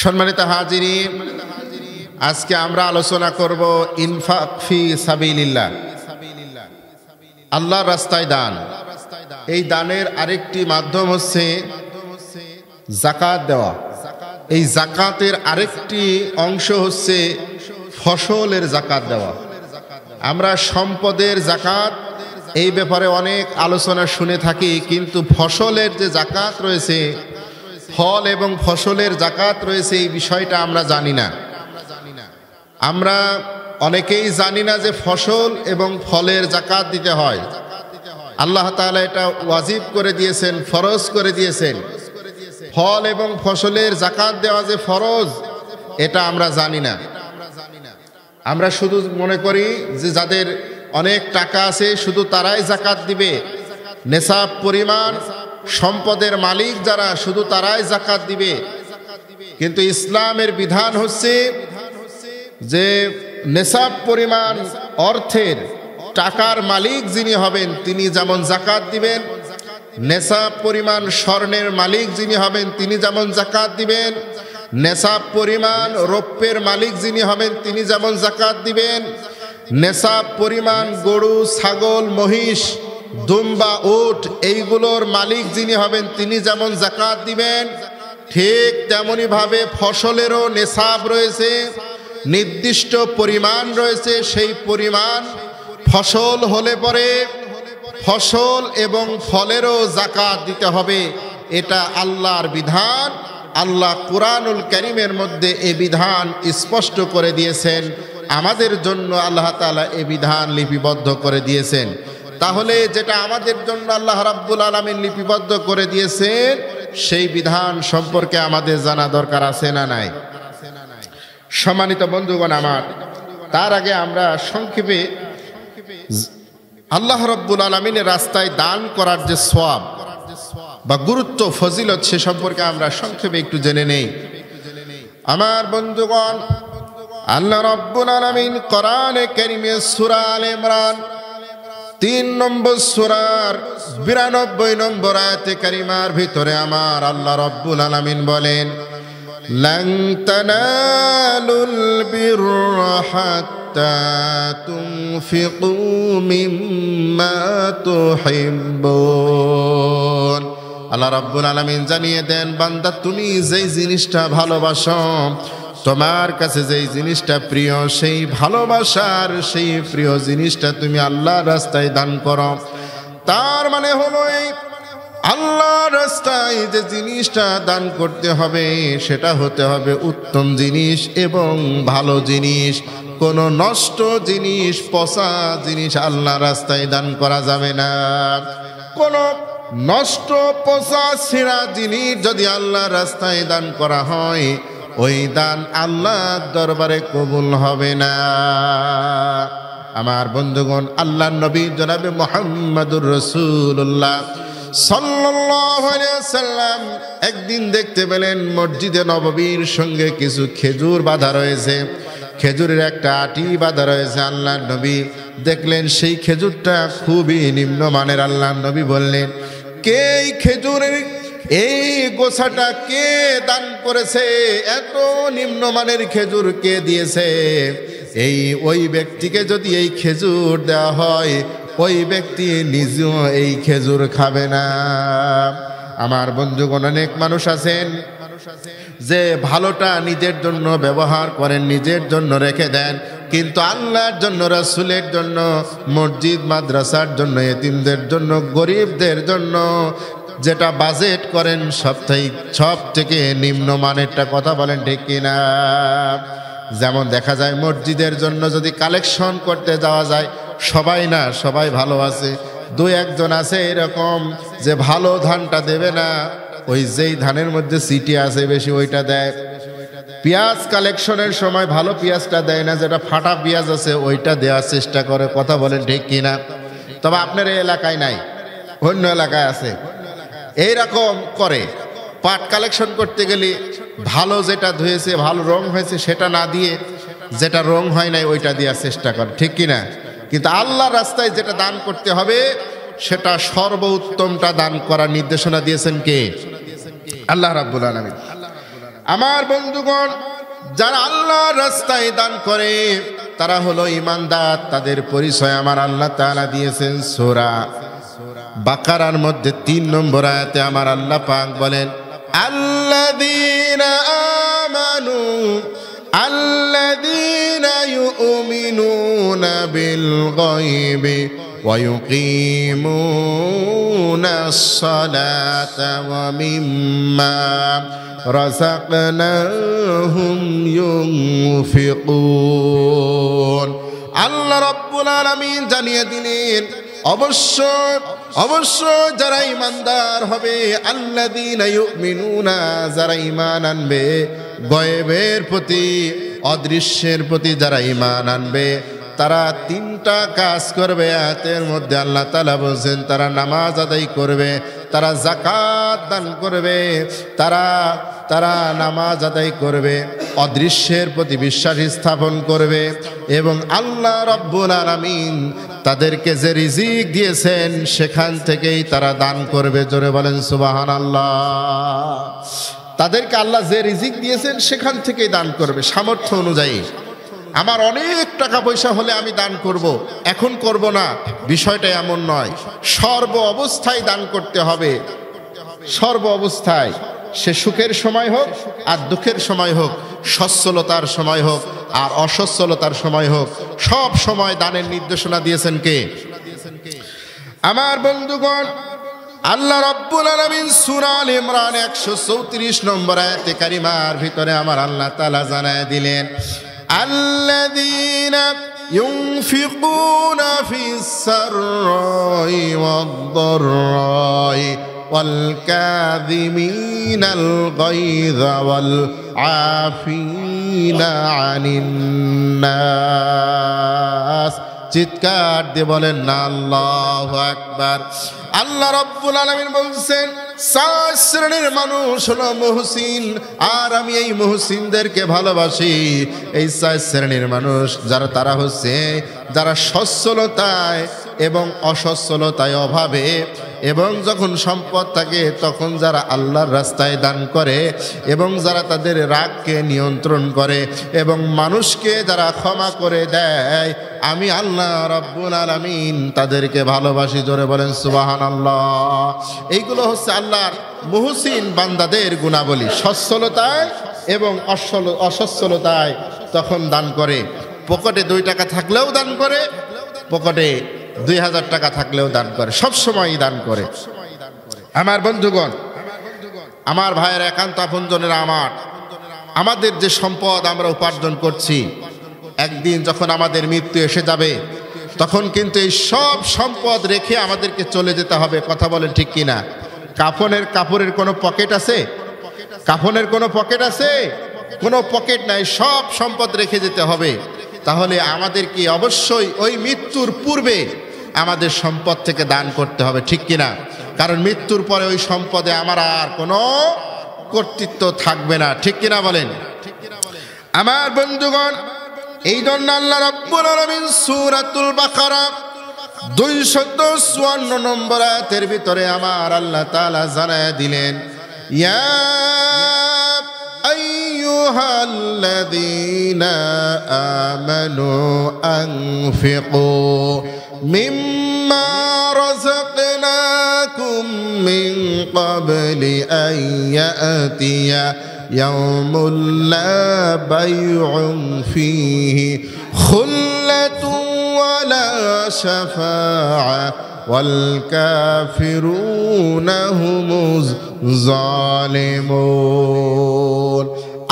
সম্মানিত হাজিরিন, আজকে আমরা আলোচনা করব ইনফাক ফি সাবিলিল্লাহ, আল্লাহর রাস্তায় দান। এই দানের আরেকটি মাধ্যম হচ্ছে যাকাত দেওয়া। এই যাকাতের আরেকটি অংশ হচ্ছে ফসলের যাকাত দেওয়া। আমরা সম্পদের যাকাত এই ব্যাপারে অনেক আলোচনা শুনে থাকি, কিন্তু ফসলের যে যাকাত রয়েছে, ফল এবং ফসলের যাকাত রয়েছে, এই বিষয়টা আমরা জানি না। আমরা অনেকেই জানি না যে ফসল এবং ফলের যাকাত দিতে হয়। আল্লাহ তাআলা এটা ওয়াজিব করে দিয়েছেন, ফরজ করে দিয়েছেন। ফল এবং ফসলের যাকাত দেওয়া যে ফরজ, এটা আমরা জানি না। আমরা শুধু মনে করি যে যাদের অনেক টাকা আছে শুধু তারাই যাকাত দিবে, নেশাব পরিমাণ সম্পদের মালিক যারা শুধু তারাই যাকাত দিবে। কিন্তু ইসলামের বিধান হচ্ছে যে নেশাব পরিমাণ অর্থের টাকার মালিক যিনি হবেন তিনি যেমন যাকাত দিবেন, নেশাব পরিমাণ স্বর্ণের মালিক যিনি হবেন তিনি যেমন যাকাত দিবেন, নেশাব পরিমাণ রৌপ্যের মালিক যিনি হবেন তিনি যেমন যাকাত দিবেন, নেশাব পরিমাণ গরু, ছাগল, মহিষ, দুম্বা, উট এইগুলোর মালিক যিনি হবেন তিনি যেমন যাকাত দিবেন, ঠিক তেমনি ভাবে ফসলেরও নেশাব রয়েছে, নির্দিষ্ট পরিমাণ রয়েছে। সেই পরিমাণ ফসল হলে পরে ফসল এবং ফলেরও যাকাত দিতে হবে। এটা আল্লাহর বিধান। আল্লাহ কুরআনুল কারীমের মধ্যে এই বিধান স্পষ্ট করে দিয়েছেন। আমাদের জন্য আল্লাহ তাআলা এই বিধান লিপিবদ্ধ করে দিয়েছেন। তাহলে যেটা আমাদের জন্য আল্লাহ রাব্বুল আলামিন লিপিবদ্ধ করে দিয়েছেন, সেই বিধান সম্পর্কে আমাদের জানা দরকার আছে না নাই? সম্মানিত বন্ধুগণ আমার, তার আগে আমরা সংক্ষেপে আল্লাহ রাব্বুল আলামিনের রাস্তায় দান করার যে সওয়াব বা গুরুত্ব, ফজিলত, সে সম্পর্কে আমরা সংক্ষেপে একটু জেনে নেই। আমার বন্ধুগণ, আল্লাহ রাব্বুল আলামিন কোরআনে কারীমে সূরা আল ইমরান 3 নম্বর সূরার 92 নম্বর আয়াতে কারিমার ভিতরে আমার আল্লাহ রাব্বুল আলামিন বলেন, লান তানালুল বিররা হাত্তা তুনফিকু মিম্মা তুহিব্বুন। আল্লাহ রাব্বুল আলামিন জানিয়ে দেন, বান্দা তুমি যেই জিনিসটা ভালোবাসো, তোমার কাছে যেই জিনিসটা প্রিয়, সেই ভালোবাসার সেই প্রিয় জিনিসটা তুমি আল্লাহর রাস্তায় দান করো। তার মানে হলো এই আল্লাহর রাস্তায় যে জিনিসটা দান করতে হবে সেটা হতে হবে উত্তম জিনিস এবং ভালো জিনিস। কোনো নষ্ট জিনিস, পচা জিনিস আল্লাহর রাস্তায় দান করা যাবে না। কোনো নষ্ট, পচা, ছেঁড়া জিনিস যদি আল্লাহর রাস্তায় দান করা হয়, ওই দান আল্লাহর দরবারে কবুল হবে না। আমার বন্ধুগণ, আল্লাহর নবী জনাবে মুহাম্মদুর রাসূলুল্লাহ সাল্লাল্লাহু আলাইহি ওয়াসাল্লাম একদিন দেখতে পেলেন মসজিদে নববীর সঙ্গে কিছু খেজুর বাঁধা রয়েছে, খেজুরের একটা আটি বাঁধা রয়েছে। আল্লাহর নবী দেখলেন সেই খেজুরটা খুবই নিম্নমানের। আল্লাহর নবী বললেন, কে এই খেজুরের এই গোছাটা কে দান করেছে? এত নিম্নমানের খেজুর কে দিয়েছে? ওই ব্যক্তিকে যদি এই খেজুর দেওয়া হয়, ওই ব্যক্তি নিজেও এই খেজুর খাবে না। আমার বন্ধুগণ, অনেক মানুষ আছেন যে ভালোটা নিজের জন্য ব্যবহার করেন, নিজের জন্য রেখে দেন, কিন্তু আল্লাহর জন্য, রাসূলের জন্য, মসজিদ মাদ্রাসার জন্য, এতিমদের জন্য, গরিবদের জন্য যেটা বাজেট করেন সব থেকে নিম্নমানেরটা। কথা বলেন ঠিক কিনা? যেমন দেখা যায় মসজিদের জন্য যদি কালেকশন করতে যাওয়া যায়, সবাই না, সবাই ভালো আছে, 2-1 জন আছে এরকম যে ভালো ধানটা দেবে না, ওই যেই ধানের মধ্যে সিটি আছে বেশি ওইটা দেয়। পেঁয়াজ কালেকশনের সময় ভালো পেঁয়াজটা দেয় না, যেটা ফাটা পেঁয়াজ আছে ওইটা দেওয়ার চেষ্টা করে। কথা বলেন ঠিক কিনা? তবে আপনার এই এলাকায় নাই, অন্য এলাকায় আছে, এইরকম করে। পাট কালেকশন করতে গেলে ভালো যেটা ধুয়েছে, ভালো রং হয়েছে সেটা না দিয়ে যেটা রং হয় নাই ওইটা দেওয়ার চেষ্টা করে, ঠিক কিনা? কিন্তু আল্লাহর রাস্তায় যেটা দান করতে হবে সেটা সর্বোত্তমটা দান করার নির্দেশনা দিয়েছেন কে? আল্লাহ রাব্বুল আলামিন। আমার বন্ধুগণ, যারা আল্লাহর রাস্তায় দান করে তারা হলো ঈমানদার। তাদের পরিচয় আমার আল্লাহ তাআলা দিয়েছেন সূরা বাকারার মধ্যে ৩ নম্বর আয়াতে আমার আল্লাহ পাক বলেন, আল্লাযীনা আমানু আল্লাযীনা ইউমিনুনা বিল গায়বি ওয়া ইউকিমুনাস সালাতা ওয়া মিম্মা রাযাকনাহুম ইউনফিকুন। আল্লাহ রাব্বুল আলামিন জানিয়ে দিলেন, অবশ্যই যারা ঈমানদার হবে, আল্লাযীনা ইউমিনুনা, যারা ঈমান আনবে গায়বের প্রতি, অদৃশ্যের প্রতি যারা ঈমান আনবে, তারা 3টা কাজ করবে। আয়াতের মধ্যে আল্লাহ তাআলা বলেন তারা নামাজ আদায় করবে, তারা যাকাত দান করবে, তারা নামাজ আদায় করবে, অদৃশ্যের প্রতি বিশ্বাস স্থাপন করবে, এবং আল্লাহ রাব্বুল আলামিন তাদেরকে যে রিজিক দিয়েছেন সেখান থেকেই তারা দান করবে। জোরে বলেন সুবহানাল্লাহ। তাদেরকে আল্লাহ যে রিজিক দিয়েছেন সেখান থেকেই দান করবে, সামর্থ্য অনুযায়ী। আমার অনেক টাকা পয়সা হলে আমি দান করব, এখন করব না, বিষয়টা এমন নয়। সর্ব অবস্থায় দান করতে হবে, সর্ব অবস্থায়, সে সুখের সময় হোক আর দুঃখের সময় হোক, সচ্ছলতার সময় হোক আর অসচ্ছলতার সময় হোক, সব সময় দানের নির্দেশনা দিয়েছেন কে? আমার বন্ধুগণ, আল্লাহ রাব্বুল আলামিন সূরা আল ইমরান 134 নম্বর আয়াতে কারিমার ভিতরে আমার আল্লাহ তাআলা জানায় দিলেন, আল্লাযীনা ইউনফিকুনা ফিস সাররাই ওয়াদ দাররাই ওয়াল কাযিমিনাল গায়যা ওয়াল আফিনা আনিন নাস। চিৎকার দিয়ে বলেন না আল্লাহু আকবার। আল্লাহ রাব্বুল আলামিন বলছেন 4 শ্রেণীর মানুষ হলো মুহসিন, আর আমি এই মুহসিনদেরকে ভালোবাসি। এই 4 শ্রেণীর মানুষ তারা হচ্ছে যারা সচ্ছলতায় এবং অসচ্ছলতায় অভাবে, এবং যখন সম্পদ থাকে তখন যারা আল্লাহর রাস্তায় দান করে, এবং যারা তাদের রাগকে নিয়ন্ত্রণ করে, এবং মানুষকে যারা ক্ষমা করে দেয়, আমি আল্লাহ রাব্বুল আলামিন তাদেরকে ভালোবাসি। জোরে বলেন সুবহানাল্লাহ। এইগুলো হচ্ছে আল্লাহর মুহসিন বান্দাদের গুণাবলী। সচ্ছলতায় এবং অসচ্ছলতায় তখন দান করে। পকেটে 2 টাকা থাকলেও দান করে, পকেটে 2000 টাকা থাকলেও দান করে, সবসময় দান করে। আমার বন্ধুগণ, আমার ভাইয়ের একান্ত আপনজনেরা, আমাদের যে সম্পদ আমরা উপার্জন করছি, একদিন যখন আমাদের মৃত্যু এসে যাবে তখন কিন্তু এই সব সম্পদ রেখে আমাদেরকে চলে যেতে হবে। কথা বলেন ঠিক কিনা? কাপড়ের কোনো পকেট আছে? কাফনের কোনো পকেট আছে? কোনো পকেট নাই, সব সম্পদ রেখে যেতে হবে। তাহলে আমাদের কি অবশ্যই ওই মৃত্যুর পূর্বে আমাদের সম্পদ থেকে দান করতে হবে, ঠিক কিনা? কারণ মৃত্যুর পরে ওই সম্পদে আমার আর কোনো কর্তৃত্ব থাকবে না, ঠিক কিনা বলেন? আমার বন্ধুগণ, এই জন্য আল্লাহ রাব্বুল আলামিন সূরাতুল বাকারা 254 নম্বর আয়াতের ভিতরে আমার আল্লাহ তাআলা জানায় দিলেন, ইয়া আইয়ুহাল্লাযীনা আমানু আনফিকু মিম্মা রাযাকনাকুম মিন ক্বাবলি আন ইয়াতিয়া ইয়াউমুন লা বাইউন ফীহি খুল্লাতুন ওয়ালা শাফাআ ওয়াল কাফিরুনা হুমুজ জালিমুন।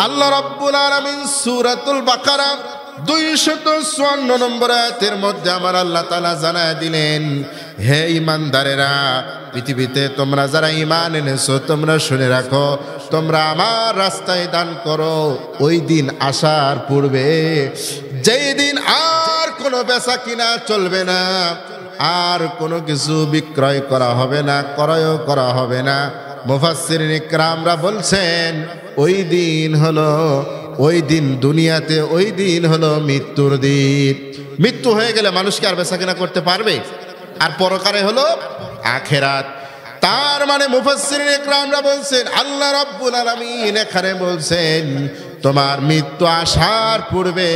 আল্লাহ রাব্বুল আলামিন সূরাতুল বাকারা 254 নম্বর আয়াতের মধ্যে আমার আল্লাহ তাআলা জানায় দিলেন, হে ঈমানদারেরা, পৃথিবীতে তোমরা যারা ঈমান এনেছো তোমরা শুনে রাখো, তোমরা আমার রাস্তায় দান করো। ওই দিন আসার পূর্বে, যেই দিন আর কোনো বেচা কিনা চলবে না, আর কোনো কিছু বিক্রয় করা হবে না, ক্রয়ও করা হবে না। মুফাসসিরিন ইকরামরা বলছেন ওই দিন হলো, ওই দিন দুনিয়াতে ওই দিন হলো মৃত্যুর দিন। মৃত্যু হয়ে গেলে মানুষকে আর বেচা কিনা করতে পারবে? আর পরকালে হলো আখেরাত। তার মানে মুফাসসিরিন ইকরামরা বলছেন আল্লাহ রাব্বুল আলামিন এখানে বলছেন তোমার মৃত্যু আসার পূর্বে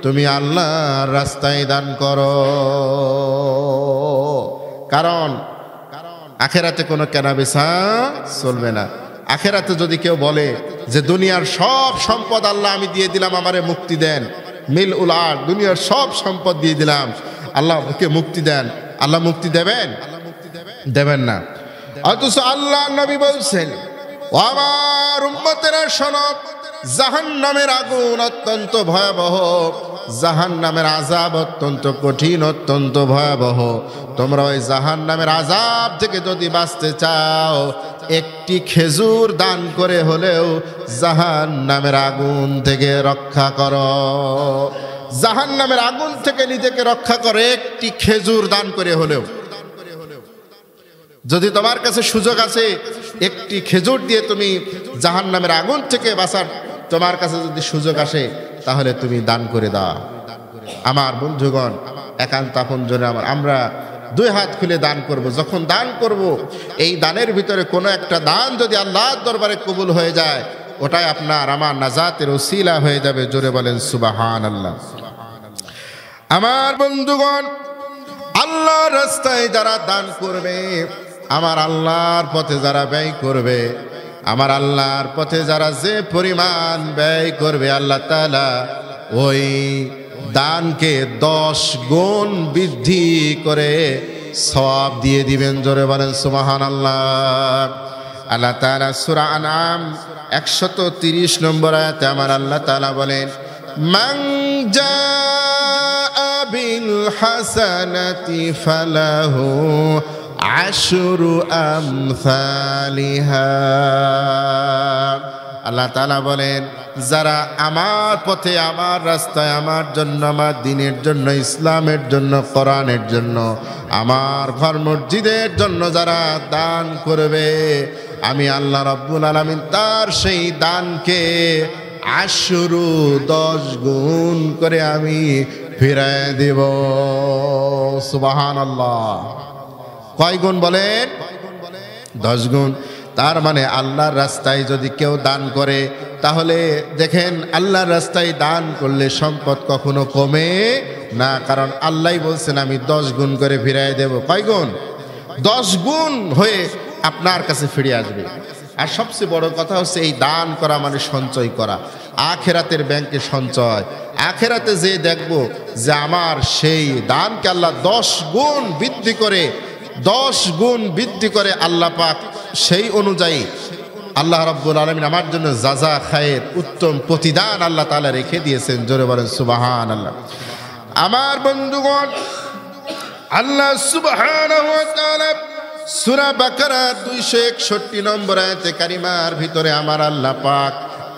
তুমি আল্লাহর রাস্তায় দান করো। কারণ আখেরাতে কোনো কেনাবেচা চলবে না। আখেরাতে যদি কেউ বলে যে দুনিয়ার সব সম্পদ আল্লাহ আমি দিয়ে দিলাম, আমারে মুক্তি দেন, মিল উলার দুনিয়ার সব সম্পদ দিয়ে দিলাম, আল্লাহ ওকে মুক্তি দেন, আল্লাহ মুক্তি দেবেন? দেবেন না। অথচ আল্লাহ নবী বলছেন ও আমার উম্মতেরা শোনো, জাহান্নামের আগুন অত্যন্ত ভয়াবহ, জাহান্নামের আযাব অত্যন্ত কঠিন, অত্যন্ত ভয়াবহ। তোমরা ওই জাহান্নামের আযাব থেকে যদি বাঁচতে চাও, একটি খেজুর দান করে হলেও জাহান্নামের আগুন থেকে রক্ষা করো। জাহান্নামের আগুন থেকে নিজেকে রক্ষা করো একটি খেজুর দান করে হলেও। যদি তোমার কাছে সুযোগ আছে একটি খেজুর দিয়ে তুমি জাহান্নামের আগুন থেকে বাঁচার, তোমার কাছে যদি সুযোগ আসে তাহলে তুমি দান করে দাও। আমার বন্ধুগণ, একান্ত আপনজনে আমরা দুই হাত খুলে দান করব। যখন দান করব, এই দানের ভিতরে কোনো একটা দান যদি আল্লাহর দরবারে কবুল হয়ে যায়, ওটাই আপনার আমার নাজাতের ওসিলা হয়ে যাবে। জোরে বলেন সুবহানাল্লাহ। আমার বন্ধুগণ, আল্লাহর রাস্তায় যারা দান করবে, আমার আল্লাহর পথে যারা ব্যয় করবে, আমার আল্লাহর পথে যারা যে পরিমাণ ব্যয় করবে, আল্লাহ তাআলা ওই দানকে 10 গুণ বৃদ্ধি করে সওয়াব দিয়ে দিবেন। জোরে বলেন সুবহানাল্লাহ। আল্লাহ তাআলা সূরা আনআম 130 নম্বর আয়াতে আমার আল্লাহ তাআলা বলেন, মান জাআ বিল হাসানাতি ফালাহু আশরু আমসালিহা। আল্লাহ তাআলা বলেন, যারা আমার পথে, আমার রাস্তায়, আমার জন্য, আমার দ্বীনের জন্য, ইসলামের জন্য, কোরআনের জন্য, আমার ঘর মসজিদের জন্য যারা দান করবে, আমি আল্লাহ রাব্বুল আলামিন তার সেই দানকে আশরু 10 গুণ করে আমি ফিরায় দেব। সুবহানাল্লাহ। কয় গুণ বলেন? 10 গুণ। তার মানে আল্লাহর রাস্তায় যদি কেউ দান করে, তাহলে দেখেন আল্লাহর রাস্তায় দান করলে সম্পদ কখনো কমে না। কারণ আল্লাহই বলছেন আমি 10 গুণ করে ফিরাই দেব। কয় গুণ? 10 গুণ হয়ে আপনার কাছে ফিরে আসবে। আর সবচেয়ে বড় কথা হচ্ছে এই দান করা মানে সঞ্চয় করা, আখেরাতের ব্যাংকে সঞ্চয়। আখেরাতে যে দেখব যে আমার সেই দানকে আল্লাহ 10 গুণ বৃদ্ধি করে, 10 গুণ বৃদ্ধি করে আল্লাহ পাক সেই অনুযায়ী আল্লাহ রাব্বুল আলামিন আমার জন্য জাযা খায়ের উত্তম প্রতিদান আল্লাহ তাআলা রেখে দিয়েছেন। জোরে বলেন সুবহানাল্লাহ। আমার বন্ধুগণ, আল্লাহ সুবহানাহু ওয়া তাআলা সূরা বাকারা 261 নম্বর আয়াতে কারিমার ভিতরে আমার আল্লাহ পাক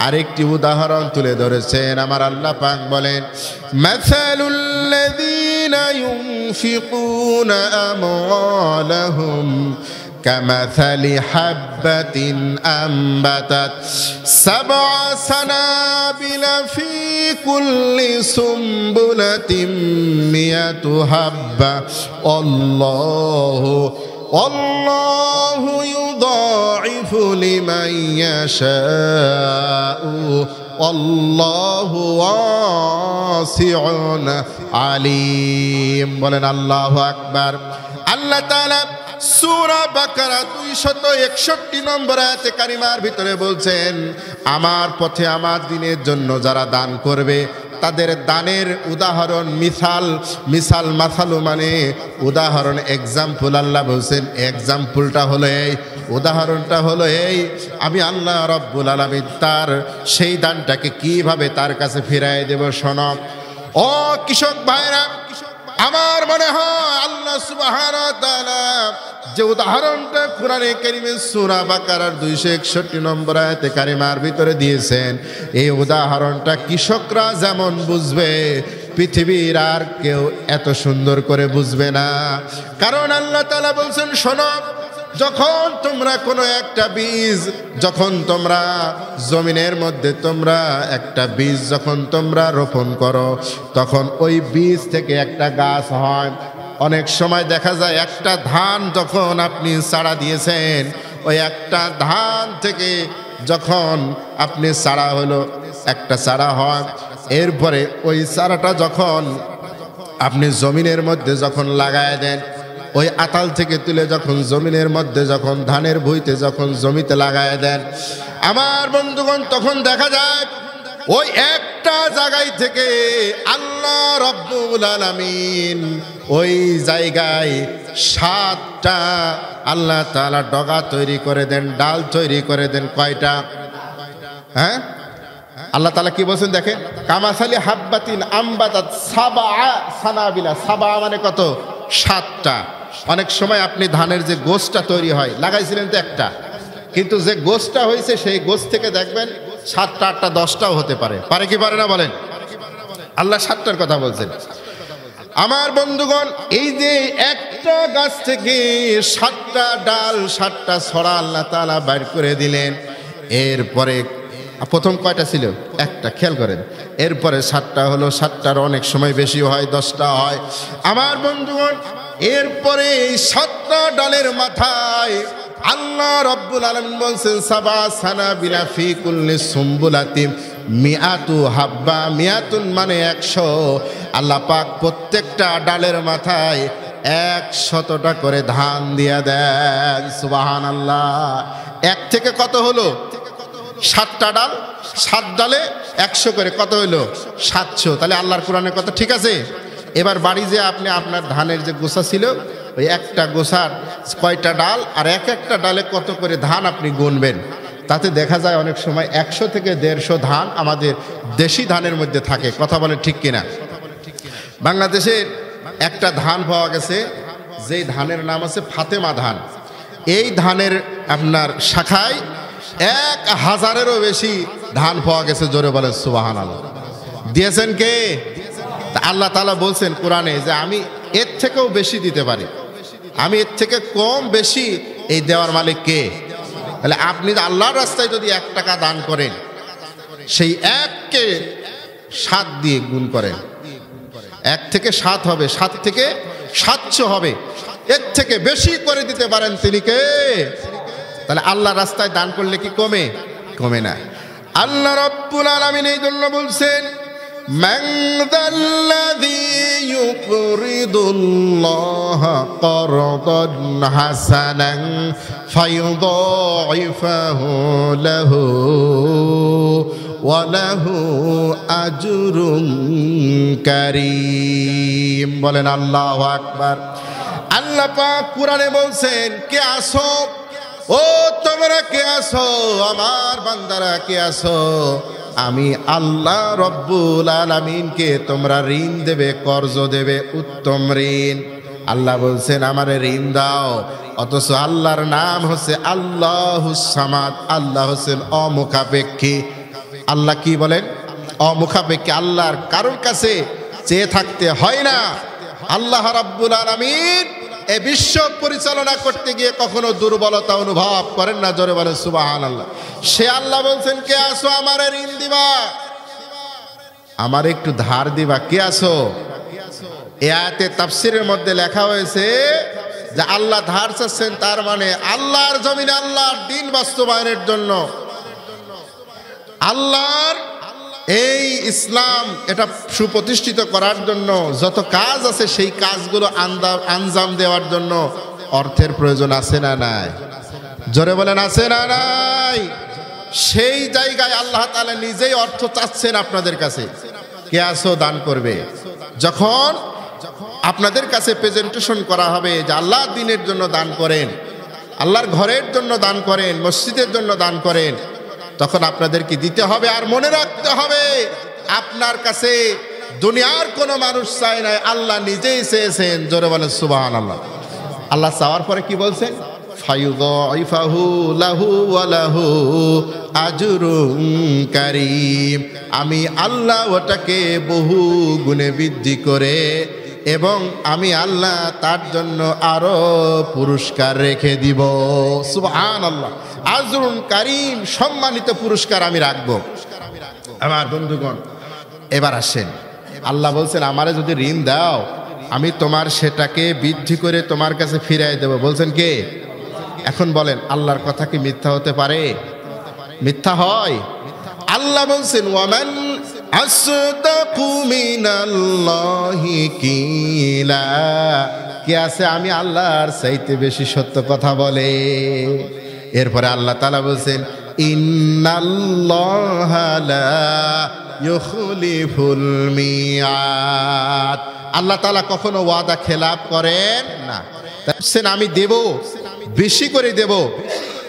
আরেকটি উদাহরণ তুলে ধরেছেন। আমার আল্লাহ পাক বলেন, মাসালুল্লাযীনা ইউনফিকুনা আমওয়ালাহুম কামাসালি হাববাতিন আম্বাতাত 7 সানাবিলা ফি কুল্লি সুম্বুলাতিন মিয়াতু হাব্বা আল্লাহু ইউদাইফু লিমান ইয়াশাউ আল্লাহু ওয়াসিউন আলিম। বলেন আল্লাহু আকবার। আল্লাহ তাআলা সূরা বাকারা 261 নম্বর আয়াতে কারিমার ভিতরে বলছেন, আমার পথে, আমার দ্বীনের জন্য যারা দান করবে, তাদের দানের উদাহরণ, মিসাল মাসালু মানে উদাহরণ, এক্সাম্পল। আল্লাহ বলছেন এক্সাম্পলটা হলো এই, উদাহরণটা হলো এই, আমি আল্লাহ রাব্বুল আলামিন তার সেই দানটাকে কিভাবে তার কাছে ফিরায় দেব। শোনো ও কৃষক ভাইরা, আমার মনে হয় আল্লাহ সুবহানাহু ওয়া তাআলা যে উদাহরণটা কোরআনে কারীমে সূরা বাকারার 261 নম্বর আয়াতে কারিমার ভিতরে দিয়েছেন, এই উদাহরণটা কৃষকরা যেমন বুঝবে, পৃথিবীর আর কেউ এত সুন্দর করে বুঝবে না। কারণ আল্লাহ তাআলা বলছেন, শোনো, যখন তোমরা কোনো একটা বীজ, যখন তোমরা জমিনের মধ্যে তোমরা একটা বীজ যখন তোমরা রোপণ করো, তখন ওই বীজ থেকে একটা গাছ হয়। অনেক সময় দেখা যায় একটা ধান যখন আপনি চারা দিয়েছেন, ওই একটা ধান থেকে যখন আপনি চারা হলো, একটা চারা হয়, এরপরে ওই চারাটা যখন আপনি জমিনের মধ্যে যখন লাগায় দেন, ওই আতাল থেকে তুলে যখন জমিনের মধ্যে যখন ধানের ভুঁইতে যখন জমিতে লাগায় দেন, আমার বন্ধুগণ, তখন দেখা যায় ওই একটা জায়গায় থেকে আল্লাহ রাব্বুল আলামিন ওই জায়গায় 7টা আল্লাহ তাআলা ডগা তৈরি করে দেন, ডাল তৈরি করে দেন। কয়টা? হ্যাঁ, আল্লাহ তাআলা কি বলছেন দেখেন, কামাসালি হাব্বাতিন আম্বাতাত সাবা সানাবিলা। সাবা মানে কত? 7টা। অনেক সময় আপনি ধানের যে গোছটা তৈরি হয়, লাগাইছিলেন তো একটা, কিন্তু যে গোছটা হয়েছে সেই গোছ থেকে দেখবেন 7টা 8টা 10টাও হতে পারে। পারে কি পারে না বলেন? আল্লাহ 7টার কথা বলছেন। আমার বন্ধুগণ, এই যে একটা গাছ থেকে 7টা ডাল 7টা ছড়া আল্লাহ তাআলা বাইর করে দিলেন, এরপরে প্রথম কয়টা ছিল? একটা। খেয়াল করেন, এরপরে 7টা হলো, 7টার অনেক সময় বেশি হয়, 10টা হয়। আমার বন্ধুগণ, এরপরে এই 7টা ডালের মাথায় আল্লাহ রাব্বুল আলামিন বলছেন, সাবা সানাবিলা ফি কুল্লি সুম্বুলাতিন মিআতু হাব্বা। মিআতুন মানে 100। আল্লাহ পাক প্রত্যেকটা ডালের মাথায় 100টা করে ধান দিয়া দেন। সুবহানাল্লাহ। এক থেকে কত হলো? 7টা ডাল, 7 ডালে 100 করে, কত হইলো? 700। তাহলে আল্লাহর কোরআনের কথা ঠিক আছে। এবার বাড়ি যে আপনি আপনার ধানের যে গোছা ছিল, ওই একটা গোছার কয়টা ডাল আর এক একটা ডালে কত করে ধান আপনি গুনবেন। তাতে দেখা যায় অনেক সময় 100 থেকে 150 ধান আমাদের দেশি ধানের মধ্যে থাকে। কথা বলেন ঠিক কিনা? বাংলাদেশে একটা ধান পাওয়া গেছে, যেই ধানের নাম আছে ফাতেমা ধান। এই ধানের আপনার শাখায় 1000-এরও বেশি ধান পাওয়া গেছে। জোরে বলেন সুবহানাল্লাহ। দিয়েছেন কে? আল্লাহ তাআলা বলছেন কোরআনে যে আমি এর থেকেও বেশি দিতে পারি, আমি এর থেকে কম বেশি এই দেওয়ার মালিক কে? তাহলে আপনি আল্লাহর রাস্তায় যদি 1 টাকা দান করেন, সেই 1কে 7 দিয়ে গুণ করেন, 1 থেকে 7 হবে, 7 থেকে 700 হবে। এর থেকে বেশি করে দিতে পারেন তিনি কে? তাহলে আল্লাহর রাস্তায় দান করলে কি কমে? কমে না। আল্লাহ রাব্বুল আলামিন এই জন্য বলছেন, মান যাল্লাযী ইউকরিদুল্লাহা করদান হাসানান ফায়ুদাইফাহু লাহু ওয়া লাহু আজরুন কারীম। বলেন আল্লাহু আকবার। আল্লাহ পাক কোরআনে বলছেন, কে আসো? ও তোমরা কে আসো? আমার বান্দারা কে আসো? আমি আল্লাহ রব্বুল আলামিনকে তোমরা ঋণ দেবে, কর্জ দেবে, উত্তম ঋণ। আল্লাহ বলছেন আমারে ঋণ দাও, অথচ আল্লাহর নাম হচ্ছে আল্লাহুস সামাদ। আল্লাহ হচ্ছেন অমুখাপেক্ষী। আল্লাহ কি বলেন? অমুখাপেক্ষী। আল্লাহর কারোর কাছে চেয়ে থাকতে হয় না। আল্লাহ রাব্বুল আলামিন এই বিশ্ব পরিচালনা করতে গিয়ে কখনো দুর্বলতা অনুভব করেন না। জোরে বলেন সুবহানাল্লাহ। সে আল্লাহ বলছেন, কে আসো আমারে ঋণ দিবা, আমার একটু ধার দিবা? কে আসো? এই আয়াতে তাফসীরের মধ্যে লেখা হয়েছে যে আল্লাহ ধার চাচ্ছেন, তার মানে আল্লাহর জমিনে আল্লাহর দ্বীন বাস্তবায়নের জন্য, আল্লাহর এই ইসলাম এটা সুপ্রতিষ্ঠিত করার জন্য যত কাজ আছে, সেই কাজগুলো আঞ্জাম দেওয়ার জন্য অর্থের প্রয়োজন আছে না নাই? জোরে বলেন আছে না নাই? সেই জায়গায় আল্লাহ তাআলা নিজেই অর্থ চাচ্ছেন আপনাদের কাছে। কে আসো দান করবে? যখন আপনাদের কাছে প্রেজেন্টেশন করা হবে যে আল্লাহর দ্বীনের জন্য দান করেন, আল্লাহর ঘরের জন্য দান করেন, মসজিদের জন্য দান করেন, তখন আপনাদেরকে দিতে হবে। আর মনে রাখতে হবে, আপনার কাছে দুনিয়ার কোনো মানুষ চায় নাই, আল্লাহ নিজেই চেয়েছেন। জোরে বলেন সুবহানাল্লাহ। আল্লাহ চাওয়ার পরে কি বলছেন? ফায়ুদাইফাহু লাহু ওয়া লাহু আজরুন কারীম। আমি আল্লাহ ওটাকে বহু গুণে বৃদ্ধি করে, এবং আমি আল্লাহ তার জন্য আরো পুরস্কার রেখে দিব। সুবহানাল্লাহ। আজরুন কারীম, সম্মানিত পুরস্কার আমি রাখবো। আমার বন্ধুগণ, এবার আসেন, আল্লাহ বলছেন আমারে যদি ঋণ দাও আমি তোমার সেটাকে বৃদ্ধি করে তোমার কাছে ফিরিয়ে দেব। বলছেন কে? এখন বলেন আল্লাহর কথা কি মিথ্যা হতে পারে? মিথ্যা হয়? আল্লাহ বলছেন ওয়ামান আসদাকু মিনাল্লাহি কিলা, কে আছে আমি আল্লাহর চাইতে বেশি সত্য কথা বলে? এরপরে আল্লাহ তাআলা বলছেন ইন্নাল্লাহা লা ইউখলিফুল মিয়াদ, আল্লাহ তাআলা কখনো ওয়াদা খেলাপ করেন না। বলছেন আমি দেব, বেশি করে দেব।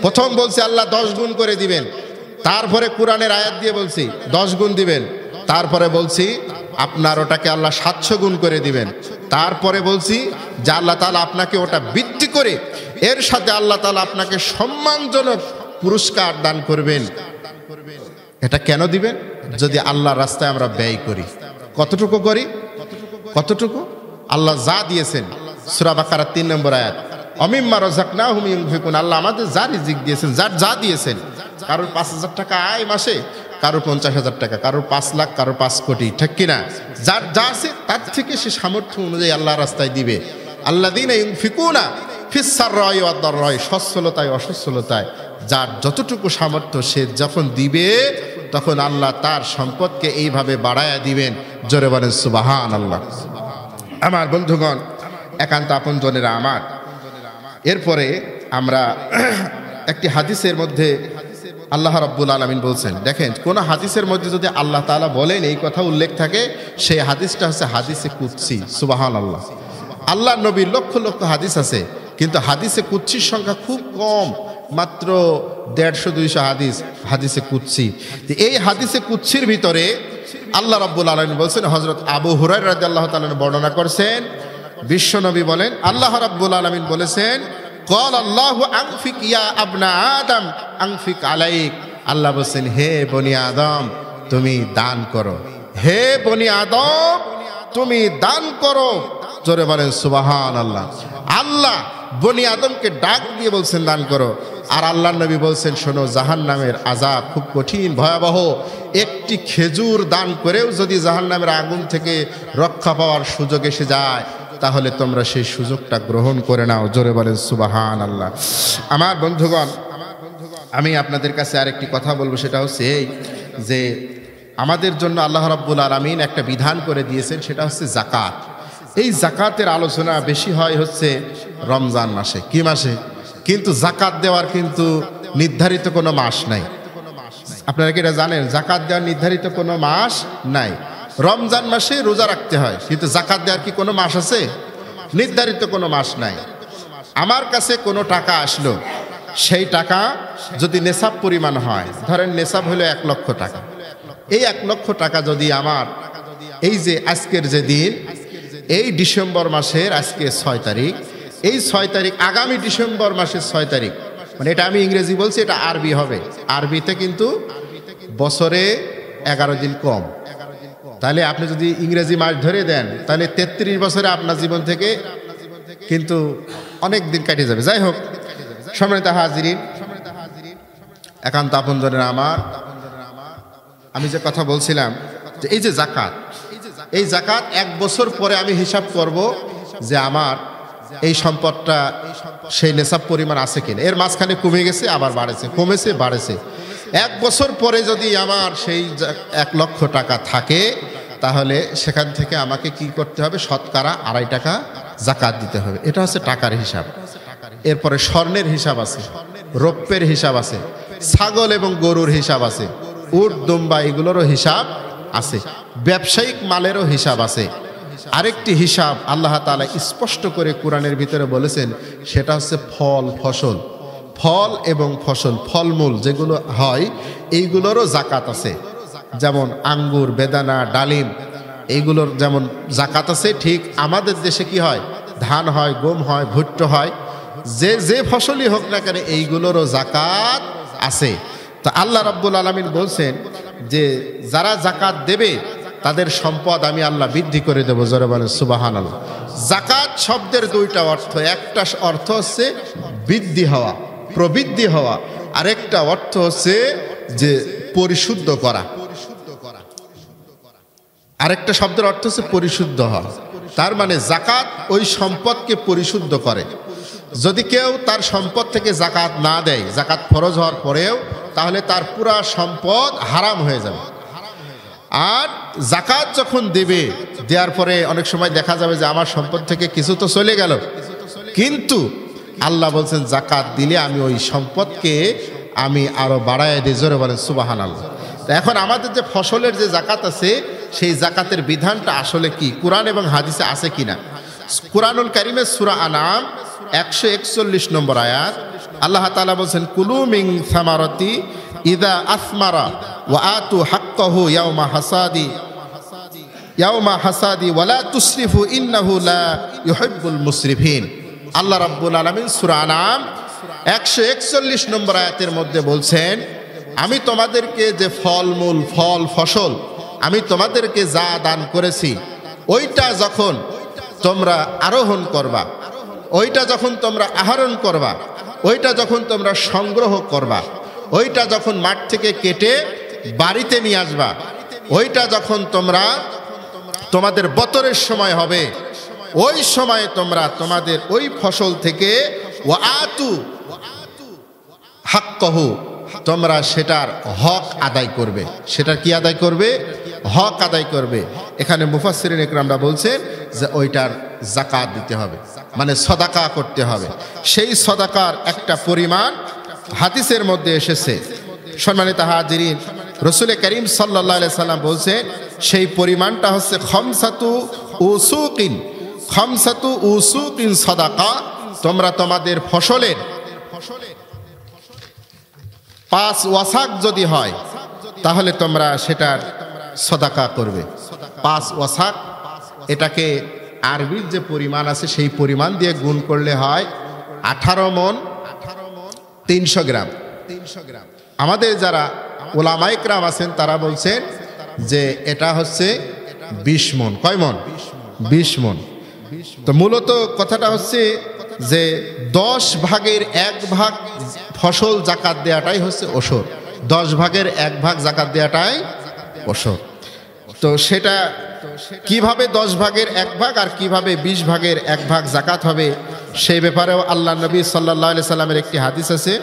প্রথম বলছে আল্লাহ 10 গুণ করে দিবেন, তারপরে কোরআনের আয়াত দিয়ে বলছি 10 গুণ দিবেন, তারপরে বলছি আপনার ওটাকে আল্লাহ 700 গুণ করে দিবেন, তারপরে বলছি যে আল্লাহ তাআলা আপনাকে ওটা বৃদ্ধি করে এর সাথে আল্লাহ তাআলা আপনাকে সম্মানজনক পুরস্কার দান করবেন। এটা কেন দিবেন? যদি আল্লাহর রাস্তায় আমরা ব্যয় করি। কতটুকু করি? কতটুকু? আল্লাহ যা দিয়েছেন, সূরা বাকারা 3 নম্বর আয়াত, অমিম্মা রাযাকনাহুম ইউনফিকুন, আল্লাহ আমাদের যা রিজিক দিয়েছেন, যা দিয়েছেন, কারোর 5,000 টাকা আয় মাসে, কারোর 50,000 টাকা, কারোর 5 লাখ, কারোর 5 কোটি, ঠিক কিনা? যার যা আছে তার থেকে সে সামর্থ্য অনুযায়ী আল্লাহর রাস্তায় দিবে। আল্লাযীনা ইউনফিকুনা ফিস সাররাই ওয়াদ দাররাই, সচ্ছলতায় অসচ্ছলতায় যার যতটুকু সামর্থ্য সে যখন দিবে তখন আল্লাহ তার সম্পদকে এইভাবে বাড়ায়া দিবেন। জোরে বলেন সুবহানাল্লাহ। আমার বন্ধুগণ, একান্ত আপনজনেরা আমার, এরপরে আমরা একটি হাদিসের মধ্যে আল্লাহ রাব্বুল আলামিন বলছেন, দেখেন কোন হাদিসের মধ্যে যদি আল্লাহ তাআলা বলেন এই কথা উল্লেখ থাকে, সেই হাদিসটা হচ্ছে হাদিসে কুদসি। সুবহানাল্লাহ। আল্লাহ নবীর লক্ষ লক্ষ হাদিস আছে, কিন্তু হাদিসে কুদসির সংখ্যা খুব কম, মাত্র 150-200 হাদিস হাদিসে কুদসি। এই হাদিসে কুদসির ভিতরে আল্লাহ রাব্বুল আলামিন বলছেন, হযরত আবু হুরায়রা রাদিয়াল্লাহু তাআলা বর্ণনা করছেন, বিশ্বনবী বলেন আল্লাহ রাব্বুল আলামিন বলেছেন, ক্বাল আল্লাহু আনফিক ইয়া আবনা আদম আনফিক আলাইক, আল্লাহ বলেন হে বনি আদম তুমি দান করো, হে বনি আদম তুমি দান করো। জোরে বলেন সুবহানাল্লাহ। আল্লাহ বনি আদমকে ডাক দিয়ে বলছেন দান করো। আর আল্লাহর নবী বলছেন শোনো, জাহান্নামের আযাব খুব কঠিন ভয়াবহ, একটি খেজুর দান করেও যদি জাহান্নামের আগুন থেকে রক্ষা পাওয়ার সুযোগ এসে যায় তাহলে তোমরা সেই সুযোগটা গ্রহণ করে নাও। জোরে বলেন সুবহানাল্লাহ। আমার বন্ধুগণ, আমি আপনাদের কাছে আরেকটি কথা বলবো, সেটা হচ্ছে এই যে আমাদের জন্য আল্লাহ রাব্বুল আলামিন একটা বিধান করে দিয়েছেন, সেটা হচ্ছে যাকাত। এই যাকাতের আলোচনা বেশি হয় হচ্ছে রমজান মাসে। কি মাসে? কিন্তু যাকাত দেওয়ার কিন্তু নির্ধারিত কোনো মাস নাই। আপনারা কি এটা জানেন? যাকাত দেওয়ার নির্ধারিত কোনো মাস নাই। রমজান মাসে রোজা রাখতে হয়, কিন্তু যাকাত দেওয়ার কি কোনো মাস আছে? নির্ধারিত কোনো মাস নাই। আমার কাছে কোনো টাকা আসলো, সেই টাকা যদি নেশাব পরিমাণ হয়, ধরেন নেশাব হলো 1 লক্ষ টাকা, এই 1 লক্ষ টাকা যদি আমার এই যে আজকের যে দিন, এই ডিসেম্বর মাসের আজকে 6 তারিখ, এই 6 তারিখ আগামী ডিসেম্বর মাসের 6 তারিখ, মানে এটা আমি ইংরেজি বলছি, এটা আরবি হবে, আরবিতে কিন্তু বছরে 11 দিন কম। তাহলে আপনি যদি ইংরেজি মাস ধরে দেন তাহলে 33 বছরে আপনার জীবন থেকে কিন্তু অনেক দিন কেটে যাবে। যাই হোক, সম্মানিত হাজিরিন, একান্ত আপনজনেরা আমার, আমি যে কথা বলছিলাম যে এই যে যাকাত, এই যাকাত 1 বছর পরে আমি হিসাব করব যে আমার এই সম্পদটা সেই নেশাব পরিমাণ আছে কিনা। এর মাঝখানে কমে গেছে, আবার বাড়েছে, কমেছে, বাড়েছে। 1 বছর পরে যদি আমার সেই 1 লক্ষ টাকা থাকে তাহলে সেখান থেকে আমাকে কি করতে হবে? শতকরা 2.5 টাকা যাকাত দিতে হবে। এটা হচ্ছে টাকার হিসাব। এরপরে স্বর্ণের হিসাব আছে, রৌপ্যের হিসাব আছে, ছাগল এবং গরুর হিসাব আছে, উট দুম্বা এগুলোরও হিসাব আছে, ব্যবসায়িক মালেরও হিসাব আছে। আরেকটি হিসাব আল্লাহ তাআলা স্পষ্ট করে কোরআনের ভিতরে বলেছেন, সেটা হচ্ছে ফল ফসল, ফল এবং ফসল, ফলমূল যেগুলো হয় এইগুলোরও যাকাত আছে। যেমন আঙ্গুর, বেদানা, ডালিম এইগুলোর যেমন যাকাত আছে, ঠিক আমাদের দেশে কি হয়? ধান হয়, গম হয়, ভুট্টা হয়, যে ফসলই হোক না কেন এইগুলোরও যাকাত আছে। তো আল্লাহ রাব্বুল আলামিন বলছেন যে যারা যাকাত দেবে তাদের সম্পদ আমি আল্লাহ বৃদ্ধি করে দেবো। জোরে বলেন সুবহানাল্লাহ। যাকাত শব্দের 2টা অর্থ, একটা অর্থ হচ্ছে বৃদ্ধি হওয়া, প্রবৃদ্ধি হওয়া, আরেকটা অর্থ হচ্ছে যে পরিশুদ্ধ করা। আরেকটা শব্দের অর্থ হচ্ছে পরিশুদ্ধ হওয়া। তার মানে জাকাত ওই সম্পদকে পরিশুদ্ধ করে। যদি কেউ তার সম্পদ থেকে জাকাত না দেয়, জাকাত ফরজ হওয়ার পরেও, তাহলে তার পুরা সম্পদ হারাম হয়ে যাবে। আর জাকাত যখন দেবে, দেওয়ার পরে অনেক সময় দেখা যাবে যে আমার সম্পদ থেকে কিছু তো চলে গেল, কিন্তু আল্লাহ বলছেন জাকাত দিলে আমি ওই সম্পদকে আমি আরো বাড়ায় দিই। জোরে বলেন সুবহানাল্লাহ। তো এখন আমাদের যে ফসলের যে জাকাত আছে, সেই জাকাতের বিধানটা আসলে কি কুরআন এবং হাদিসে আছে কিনা? কুরআনুল কারীমের সূরা আনাম 141 নম্বর আয়াত আল্লাহ তাআলা বলেন, কুলু মিন সামারাতি ইযা আসমারা ওয়া আতু হাক্কাহু ইয়াউমা হাসাদি ওয়ালা তুসরিফু ইন্নাহু লা ইউহিব্বুল মুসরিফিন। আল্লাহ রাব্বুল আলামিন সূরা আনাম 141 নম্বর আয়াতের মধ্যে বলছেন, আমি তোমাদেরকে যে ফলমূল ফল ফসল আমি তোমাদেরকে যা দান করেছি, ওইটা যখন তোমরা আরোহণ করবা, ওইটা যখন তোমরা আহরণ করবা, ওইটা যখন তোমরা সংগ্রহ করবা, ওইটা যখন মাঠ থেকে কেটে বাড়িতে নিয়ে আসবা, ওইটা যখন তোমরা তোমাদের বতরের সময় হবে, ওই সময়ে তোমরা তোমাদের ওই ফসল থেকে ওয়া আতু হাক্কাহু তোমরা সেটার হক আদায় করবে। সেটার কি আদায় করবে? হক আদায় করবে। এখানে মুফাসসিরিন ইকরামরা বলছেন যে ওইটার যাকাত দিতে হবে, মানে সদাকা করতে হবে। সেই সদাকার একটা পরিমাণ হাদিসের মধ্যে এসেছে। সম্মানিত হাজিরিন, রাসূল করিম সাল্লাল্লাহু আলাইহি সাল্লাম বলছেন সেই পরিমাণটা হচ্ছে খামসাতু উসুকিন সাদাকা। তোমরা তোমাদের ফসলের 5 ওয়াসাক যদি হয় তাহলে তোমরা সেটার সদাকা করবে। 5 ওয়াসাক, এটাকে আরবির যে পরিমাণ আছে সেই পরিমাণ দিয়ে গুণ করলে হয় 18 মণ 300 গ্রাম। আমাদের যারা উলামায়ে কেরাম আছেন তারা বলছেন যে এটা হচ্ছে 20 মণ। কয় মণ? 20 মণ। তো মূলত কথাটা হচ্ছে যে 10 ভাগের 1 ভাগ ফসল জাকাত দেওয়াটাই হচ্ছে ওসর। 10 ভাগের 1 ভাগ জাকাত দেওয়াটাই ওসর। তো সেটা কিভাবে 10 ভাগের 1 ভাগ আর কিভাবে 20 ভাগের 1 ভাগ জাকাত হবে, সেই ব্যাপারেও আল্লাহ নবী সাল্লাল্লাহু আলাইহি সাল্লামের একটি হাদিস আছে।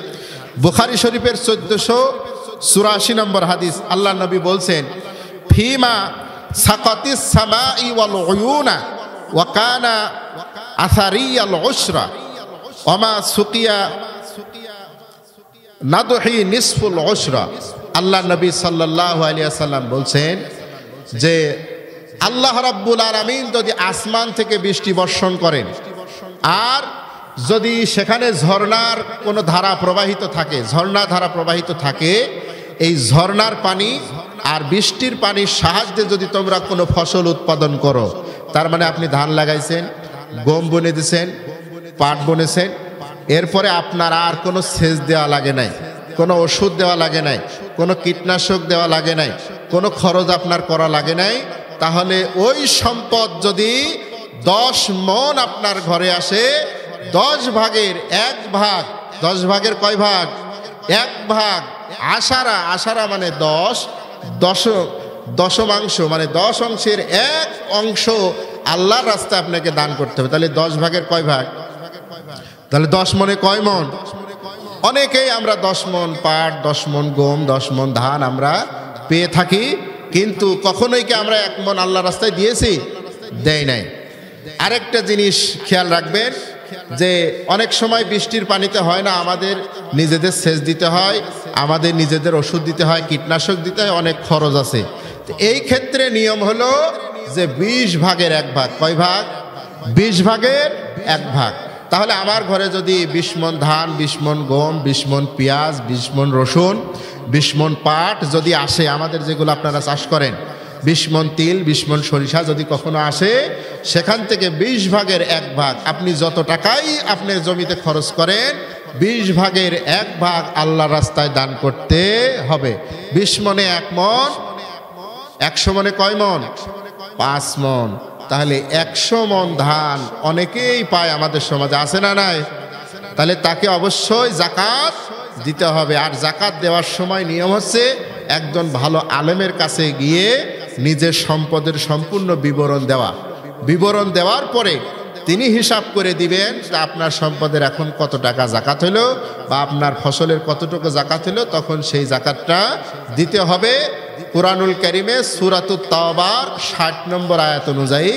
বুখারী শরীফের 1484 নম্বর হাদিস। আল্লাহ নবী বলছেন, ফিমা সাকাতিস সামাই ওয়াল উয়ুনা ওয়া কানা আসারিয়াল উশরা ওমা সুকিয়া নাদহি নিসফুল উশরা। আল্লাহ নবী সাল্লাল্লাহু আলাইহি ওয়াসাল্লাম বলছেন যে আল্লাহ রাব্বুল আলামিন যদি আসমান থেকে বৃষ্টি বর্ষণ করেন, আর যদি সেখানে ঝর্ণার কোনো ধারা প্রবাহিত থাকে, ঝর্ণা ধারা প্রবাহিত থাকে, এই ঝর্ণার পানি আর বৃষ্টির পানির সাহায্যে যদি তোমরা কোনো ফসল উৎপাদন করো, তার মানে আপনি ধান লাগাইছেন, গম বুনে দিয়েছেন, পাট বুনেছেন, এরপরে আপনার আর কোনো সেচ দেওয়া লাগে নাই, কোনো ওষুধ দেওয়া লাগে নাই, কোনো কীটনাশক দেওয়া লাগে নাই, কোনো খরচ আপনার করা লাগে নাই, তাহলে ওই সম্পদ যদি 10 মণ আপনার ঘরে আসে, 10 ভাগের 1 ভাগ, 10 ভাগের কয় ভাগ? 1 ভাগ আশারা মানে 10, দশমাংশ মানে 10 অংশের 1 অংশ আল্লাহর রাস্তায় আপনাকে দান করতে হবে। তাহলে 10 ভাগের কয় ভাগ? তাহলে 10 মণে কয় মণ? অনেকেই আমরা 10 মণ পাট, 10 মণ গম, 10 মণ ধান আমরা পেয়ে থাকি, কিন্তু কখনোই কি আমরা 1 মণ আল্লাহর রাস্তায় দিয়েছি? দেয় নাই। আরেকটা জিনিস খেয়াল রাখবেন যে অনেক সময় বৃষ্টির পানিতে হয় না, আমাদের নিজেদের সেচ দিতে হয়, আমাদের নিজেদের ওষুধ দিতে হয়, কীটনাশক দিতে হয়, অনেক খরচ আছে। এই ক্ষেত্রে নিয়ম হলো যে 20 ভাগের 1 ভাগ। কয় ভাগ? 20 ভাগের 1 ভাগ। তাহলে আমার ঘরে যদি 20 মণ ধান, 20 মণ গম, 20 মণ পেঁয়াজ, 20 মণ রসুন, 20 মণ পাট যদি আসে, আমাদের যেগুলো আপনারা চাষ করেন, 20 মণ তিল, 20 মণ সরিষা যদি কখনো আসে, সেখান থেকে 20 ভাগের 1 ভাগ আপনি যত টাকাই আপনার জমিতে খরচ করেন, 20 ভাগের 1 ভাগ আল্লাহর রাস্তায় দান করতে হবে। 20 মণে 1 মণ, 100 মণে কয় মণ? 5 মণ। তাহলে 100 মণ ধান অনেকেই পায় আমাদের সমাজে, আছে না নাই? তাহলে তাকে অবশ্যই যাকাত দিতে হবে। আর যাকাত দেওয়ার সময় নিয়ম হচ্ছে একজন ভালো আলেমের কাছে গিয়ে নিজের সম্পদের সম্পূর্ণ বিবরণ দেওয়া। বিবরণ দেওয়ার পরে তিনি হিসাব করে দিবেন যে আপনার সম্পদের এখন কত টাকা জাকাত হলো বা আপনার ফসলের কতটুকু জাকাত হলো, তখন সেই জাকাতটা দিতে হবে। কুরআনুল কারীমে সূরাতুত তাওবার 60 নম্বর আয়াত অনুযায়ী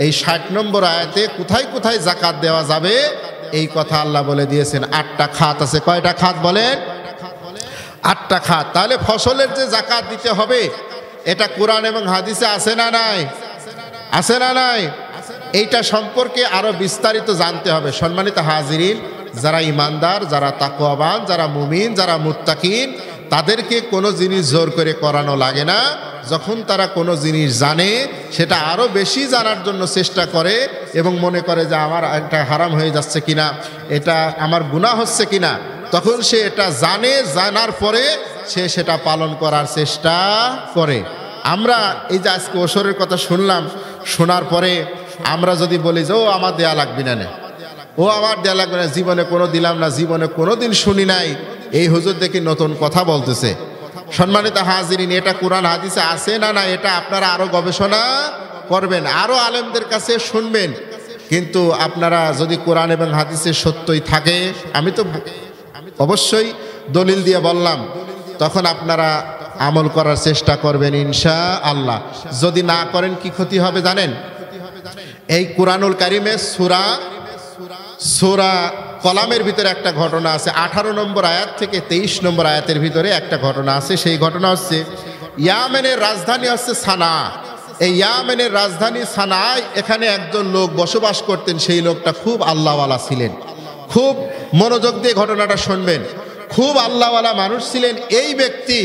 এই 60 নম্বর আয়াতে কোথায় কোথায় জাকাত দেওয়া যাবে এই কথা আল্লাহ বলে দিয়েছেন। 8টা খাত আছে। কয়টা খাত বলেন? 8টা খাত। তাহলে ফসলের যে জাকাত দিতে হবে এটা কোরআন এবং হাদিসে আছে না নাই? আছে না নাই? এইটা সম্পর্কে আরো বিস্তারিত জানতে হবে। সম্মানিত হাজিরিন, যারা ইমানদার, যারা তাকওয়াবান, যারা মুমিন, যারা মুত্তাকিন, তাদেরকে কোনো জিনিস জোর করে করানো লাগে না। যখন তারা কোনো জিনিস জানে সেটা আরো বেশি জানার জন্য চেষ্টা করে এবং মনে করে যে আমার এটা হারাম হয়ে যাচ্ছে কিনা, এটা আমার গুনাহ হচ্ছে কিনা, তখন সে এটা জানে, জানার পরে সে সেটা পালন করার চেষ্টা করে। আমরা এই যে আজকে ওসরের কথা শুনলাম, শোনার পরে আমরা যদি বলি যে ও আমার দেয়া লাগবে না, ও আমার দেয়া লাগবে না, জীবনে কোনো দিলাম না, জীবনে কোনো দিন শুনি নাই, এই হুজুর দেখি নতুন কথা বলতেছে। সম্মানিত হাজিরিন, এটা কোরআন হাদিসে আছে না না, এটা আপনারা আরো গবেষণা করবেন, আরো আলেমদের কাছে শুনবেন। কিন্তু আপনারা যদি কোরআন এবং হাদিসে সত্যই থাকে, আমি তো অবশ্যই দলিল দিয়ে বললাম, তখন আপনারা আমল করার চেষ্টা করবেন ইনশাআল্লাহ। যদি না করেন কি ক্ষতি হবে জানেন? এই কুরআনুল কারীমে সূরা কলামের ভিতরে একটা ঘটনা আছে। 18 নম্বর আয়াত থেকে 23 নম্বর আয়াতের ভিতরে একটা ঘটনা আছে। সেই ঘটনা হচ্ছে ইয়ামেনের রাজধানী হচ্ছে সানা। এই ইয়ামেনের রাজধানী সানায় এখানে একজন লোক বসবাস করতেন। সেই লোকটা খুব আল্লাহওয়ালা ছিলেন। খুব মনোযোগ দিয়ে ঘটনাটা শুনবেন। খুব আল্লাহওয়ালা মানুষ ছিলেন এই ব্যক্তি।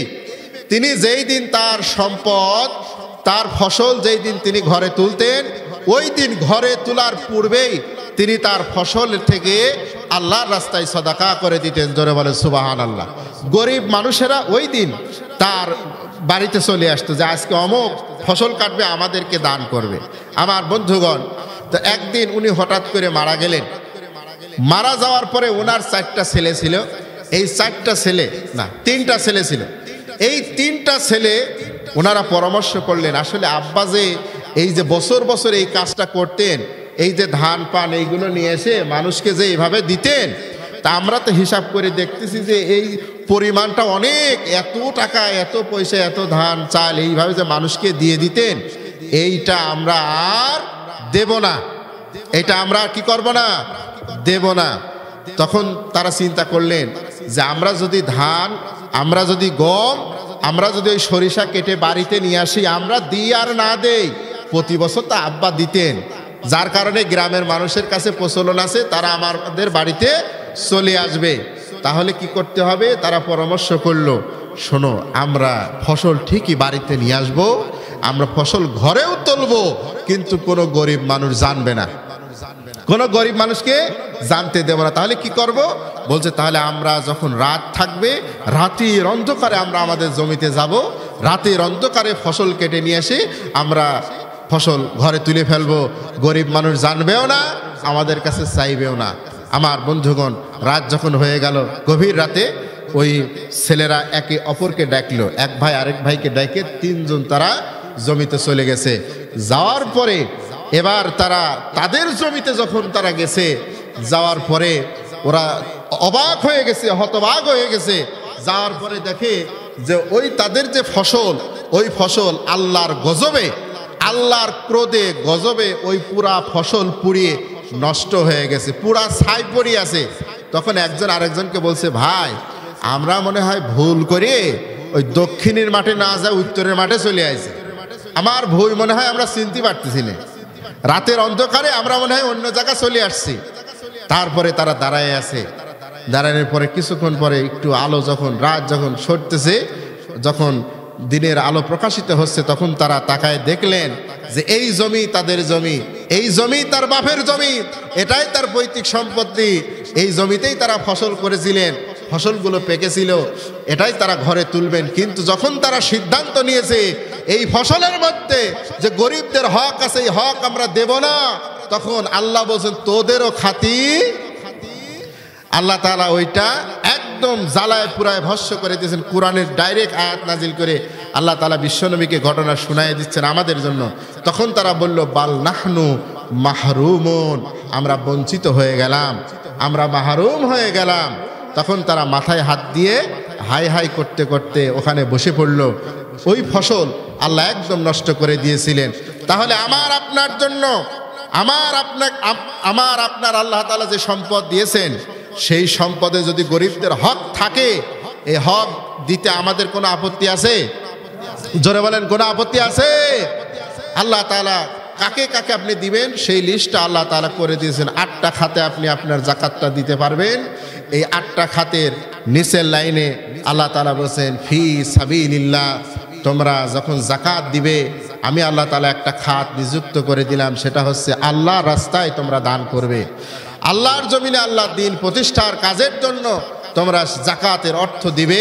তিনি যেই দিন তার সম্পদ, তার ফসল যেই দিন তিনি ঘরে তুলতেন, ওই দিন ঘরে তোলার পূর্বেই তিনি তার ফসল থেকে আল্লাহর রাস্তায় সাদাকা করে দিতেন। জোরে বলে সুবহানাল্লাহ। গরিব মানুষেরা ওই দিন তার বাড়িতে চলে আসতো যে আজকে অমুক ফসল কাটবে, আমাদেরকে দান করবে। আমার বন্ধুগণ, তো একদিন উনি হঠাৎ করে মারা গেলেন। মারা যাওয়ার পরে ওনার 4টা ছেলে ছিল। এই 4টা ছেলে না, 3টা ছেলে ছিল। এই 3টা ছেলে ওনারা পরামর্শ করলেন, আসলে আব্বা যে এই যে বছর বছর এই কাজটা করতেন, এই যে ধান পান এইগুলো নিয়ে এসে মানুষকে যে এইভাবে দিতেন, তা আমরা তো হিসাব করে দেখতেছি যে এই পরিমাণটা অনেক, এত টাকা, এত পয়সা, এত ধান চাল এইভাবে যে মানুষকে দিয়ে দিতেন, এইটা আমরা আর দেব না, এটা আমরা কি করব না, দেব না। তখন তারা চিন্তা করলেন যে আমরা যদি ধান, আমরা যদি গম, আমরা যদি ওই সরিষা কেটে বাড়িতে নিয়ে আসি, আমরা দিই আর না দেই, প্রতি বছর তো আব্বা দিতেন, যার কারণে গ্রামের মানুষের কাছে প্রচলন আছে, তারা আমাদের বাড়িতে চলে আসবে। তাহলে কি করতে হবে? তারা পরামর্শ করলো, শোনো, আমরা ফসল ঠিকই বাড়িতে নিয়ে আসবো, আমরা ফসল ঘরেও তুলবো, কিন্তু কোনো গরিব মানুষ জানবে না, কোনো গরিব মানুষকে জানতে দেব না। তাহলে কি করব? বলছে তাহলে আমরা যখন রাত থাকবে, রাতের অন্ধকারে আমরা আমাদের জমিতে যাব, রাতের অন্ধকারে ফসল কেটে নিয়ে এসে আমরা ফসল ঘরে তুলে ফেলবো, গরিব মানুষ জানবেও না, আমাদের কাছে চাইবেও না। আমার বন্ধুগণ, রাত যখন হয়ে গেল, গভীর রাতে ওই ছেলেরা একে অপরকে ডাকলো, এক ভাই আরেক ভাইকে ডেকে 3 জন তারা জমিতে চলে গেছে। যাওয়ার পরে এবার তারা তাদের জমিতে যখন তারা গেছে, যাওয়ার পরে ওরা অবাক হয়ে গেছে, হতবাক হয়ে গেছে। যাওয়ার পরে দেখে যে ওই তাদের যে ফসল, ওই ফসল আল্লাহর গজবে, আল্লাহর ক্রোধে গজবে ওই পুরা ফসল পুড়িয়ে নষ্ট হয়ে গেছে, পুরা ছাই পড়ে আছে। তখন একজন আরেকজনকে বলছে, ভাই আমরা মনে হয় ভুল করে ওই দক্ষিণের মাঠে না যায় উত্তরের মাঠে চলে আসি, আমার ভুল মনে হয়, আমরা চিনতে পারতেছি না, রাতের অন্ধকারে আমরা মনে হয় অন্য জায়গায় চলে আসছি। তারপরে তারা দাঁড়ায় আছে। দাঁড়ানোর পরে কিছুক্ষণ পরে একটু আলো যখন, রাত যখন সরতেছে, যখন দিনের আলো প্রকাশিত হচ্ছে, তখন তারা তাকায় দেখলেন যে এই জমি তাদের জমি, এই জমি তার বাপের জমি, এটাই তার পৈতৃক সম্পত্তি, এই জমিতেই তারা ফসল করেছিলেন, ফসলগুলো পেকেছিল, এটাই তারা ঘরে তুলবেন। কিন্তু যখন তারা সিদ্ধান্ত নিয়েছে এই ফসলের মধ্যে যে গরিবদের হক আছে, এই হক আমরা দেব না, তখন আল্লাহ বলছেন তোদেরও খাতি। আল্লাহ তাআলা ওইটা একদম একদম জ্বালায় পুরায় ভস্য করে দিয়েছেন। কোরআনের ডাইরেক্ট আয়াত নাজিল করে আল্লাহ তাআলা বিশ্বনবীকে ঘটনা শুনায় দিচ্ছেন আমাদের জন্য। তখন তারা বলল বাল নাহনু মাহরুমুন, আমরা বঞ্চিত হয়ে গেলাম, আমরা মাহরুম হয়ে গেলাম। তখন তারা মাথায় হাত দিয়ে হাই হাই করতে করতে ওখানে বসে পড়ল। ওই ফসল আল্লাহ একদম নষ্ট করে দিয়েছিলেন। তাহলে আমার আপনার জন্য আমার আপনার আল্লাহ তাআলা যে সম্পদ দিয়েছেন, সেই সম্পদে যদি গরিবদের হক থাকে, এই হক দিতে আমাদের কোনো আপত্তি আছে? জোরে বলেন, কোনো আপত্তি আছে? আল্লাহ তাআলা কাকে কাকে আপনি দিবেন সেই লিস্টটা আল্লাহ তাআলা করে দিয়েছেন। 8টা খাতে আপনি আপনার যাকাতটা দিতে পারবেন। এই 8টা খাতের নিচের লাইনে আল্লাহ তাআলা বলেছেন ফি সাবিলিল্লাহ, তোমরা যখন যাকাত দিবে আমি আল্লাহ তাআলা একটা খাত নিযুক্ত করে দিলাম, সেটা হচ্ছে আল্লাহর রাস্তায় তোমরা দান করবে। আল্লাহর জমিনে আল্লাহর দ্বীন প্রতিষ্ঠার কাজের জন্য তোমরা যাকাতের অর্থ দিবে,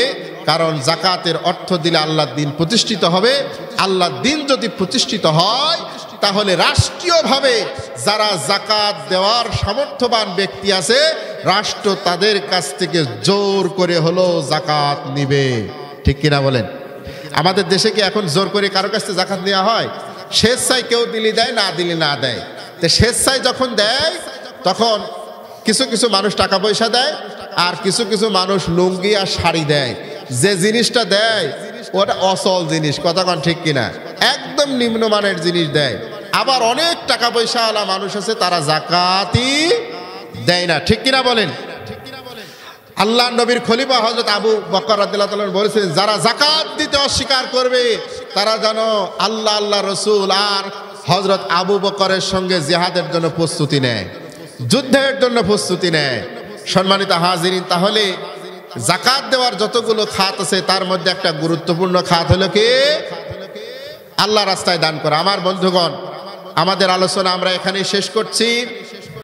কারণ যাকাতের অর্থ দিলে আল্লাহর দ্বীন প্রতিষ্ঠিত হবে। আল্লাহর দ্বীন যদি প্রতিষ্ঠিত হয় তাহলে রাষ্ট্রীয়ভাবে যারা যাকাত দেওয়ার সামর্থ্যবান ব্যক্তি আছে, রাষ্ট্র তাদের কাছ থেকে জোর করে হলো যাকাত নিবে। ঠিক কিনা বলেন? আমাদের দেশে কি এখন জোর করে কারো কাছ থেকে যাকাত নেওয়া হয়? স্বেচ্ছায় কেউ দিলে দেয়, না দিলে না দেয়। তো স্বেচ্ছায় যখন দেয় তখন কিছু কিছু মানুষ টাকা পয়সা দেয়, আর কিছু কিছু মানুষ লুঙ্গি আর শাড়ি দেয়। যে জিনিসটা দেয় ওটা অচল জিনিস, কথা কন ঠিক কিনা? একদম নিম্নমানের জিনিস দেয়। আবার অনেক টাকা পয়সাওয়ালা মানুষ আছে তারা যাকাতই দেয় না। ঠিক কিনা বলেন? আল্লাহ নবীর খলিফা হযরত আবু বকর রাদিয়াল্লাহু তাআলা বলেছেন, যারা যাকাত দিতে অস্বীকার করবে তারা যেন আল্লাহ রাসূল আর হযরত আবু বকরের সঙ্গে জিহাদের জন্য প্রস্তুতি নেয়, যুদ্ধের জন্য প্রস্তুতি নেয়। সম্মানিত হাজিরিন, তাহলে যাকাত দেওয়ার যতগুলো খাত আছে তার মধ্যে একটা গুরুত্বপূর্ণ খাত হলো কি? আল্লাহ রাস্তায় দান করা। আমার বন্ধুগণ, আমাদের আলোচনা আমরা এখানেই শেষ করছি।